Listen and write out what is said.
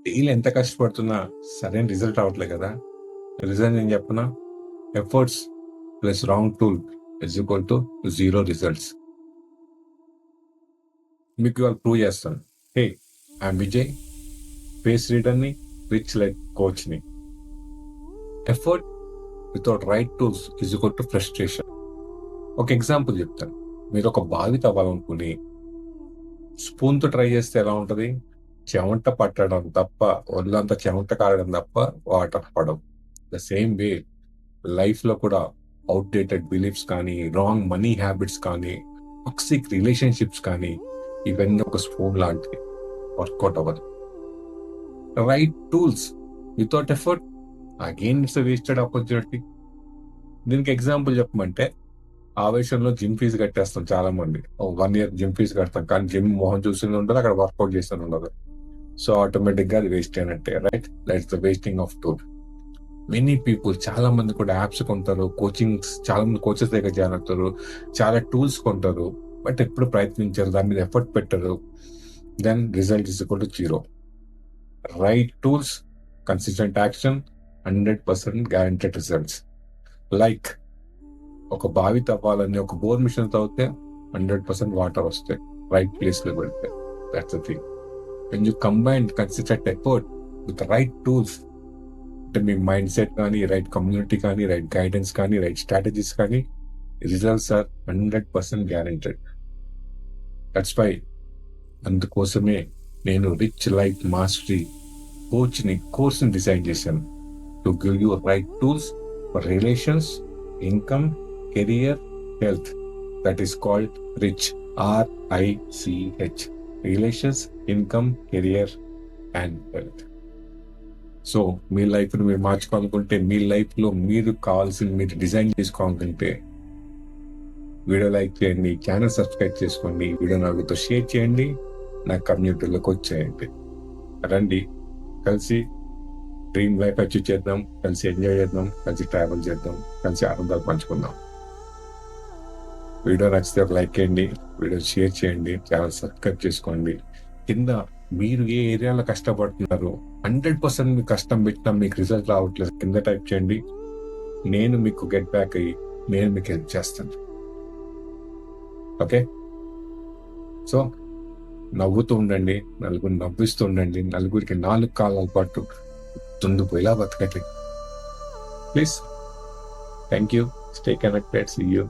Daily ఎంత కష్టపడుతున్నా సరైన result రావట్లేదు కదా. రీజన్ నేను చెప్పనా? Efforts plus wrong tool is equal to zero results. మీకు ఇవాళ ప్రూవ్ చేస్తాను. హే, ఐఎమ్ విజయ్, ఫేస్ రీడర్ని, రిచ్ లైఫ్ కోచ్ని. Effort without right tools is equal to frustration. ఒక ఎగ్జాంపుల్ చెప్తాను. మీరు ఒక బావి తవ్వాలనుకుని స్పూన్తో ట్రై చేస్తే ఎలా ఉంటుంది? చెమట పట్టడం తప్ప, ఒళ్ళంతా చెమట కారడం తప్ప వాటర్ పడవు. ద సేమ్ వే లైఫ్లో కూడా అవుట్డేటెడ్ బిలీఫ్స్ కానీ, రాంగ్ మనీ హ్యాబిట్స్ కానీ, టాక్సిక్ రిలేషన్షిప్స్ కానీ, ఇవన్నీ ఒక స్పూన్ లాంటివి, వర్కౌట్ అవ్వదు. Right tools without effort, again it's wasted opportunity. దీనికి ఎగ్జాంపుల్ చెప్పమంటే, ఆవేశంలో జిమ్ ఫీజు కట్టేస్తాం చాలా మంది. 1 year జిమ్ ఫీజు కడతాం, కానీ జిమ్ మొహం చూస్తూనే ఉండదు, అక్కడ వర్కౌట్ చేస్తూనే ఉండదు. సో ఆటోమేటిక్ గా అది వేస్ట్ అయినట్టే, right? That's the wasting of tool. Many people, చాలా మంది కూడా యాప్స్ కొంటారు, కోచింగ్స్, చాలా మంది కోచెస్ దగ్గర జాయిన్ అవుతారు, చాలా టూల్స్ కొంటారు, బట్ ఎప్పుడు ప్రయత్నించారు, దాని మీద ఎఫర్ట్ పెట్టరు. Then result is equal to zero. Right tools, consistent action, 100% guaranteed results. Like ఒక బావి తవ్వాలని ఒక బోర్ మిషన్ తవ్వితే 100% వాటర్ వస్తాయి, రైట్ ప్లేస్ లో పెడితే. That's the thing. When you combine consistent effort with right tools, అంటే మీ మైండ్ సెట్ కానీ, రైట్ కమ్యూనిటీ కానీ, రైట్ గైడెన్స్ కానీ, రైట్ స్ట్రాటజీస్ కానీ, results are 100% guaranteed. That's why, అందుకోసమే నేను రిచ్ లైఫ్ మాస్టరీ కోర్స్ని డిజైన్ చేశాను. To give you right tools for relations, income, career, health. That is called rich, RICH. Relations, income, career and health. So మీ లైఫ్ని మీరు మార్చుకోవాలనుకుంటే, మీ లైఫ్లో మీరు కావాల్సింది మీరు డిజైన్ చేసుకోవాలనుకుంటే, వీడియో లైక్ చేయండి, ఛానల్ సబ్స్క్రైబ్ చేసుకోండి, వీడియో నలుగురితో షేర్ చేయండి, నా కమ్యూనిటీలోకి వచ్చేయండి. రండి, కలిసి డ్రీమ్ లైఫ్ అచీవ్ చేద్దాం, కలిసి ఎంజాయ్ చేద్దాం, కలిసి ట్రావెల్ చేద్దాం, కలిసి ఆనందాలు పంచుకుందాం. వీడియో నచ్చితే ఒక లైక్ చేయండి, వీడియో షేర్ చేయండి, ఛానల్ సబ్స్క్రైబ్ చేసుకోండి. కింద మీరు ఏ ఏరియాలో కష్టపడుతున్నారు, 100% మీకు కష్టం పెట్టినా మీకు రిజల్ట్ రావట్లేదు, కింద టైప్ చేయండి. నేను మీకు గెట్ బ్యాక్ అయ్యి నేను మీకు హెల్ప్ చేస్తాను. ఓకే? సో నవ్వుతూ ఉండండి, నలుగురిని నవ్విస్తూ ఉండండి, నలుగురికి 4 కాలాల పాటు తుండిపోయేలా బతకండి. Please. Thank you. Stay connected. See you.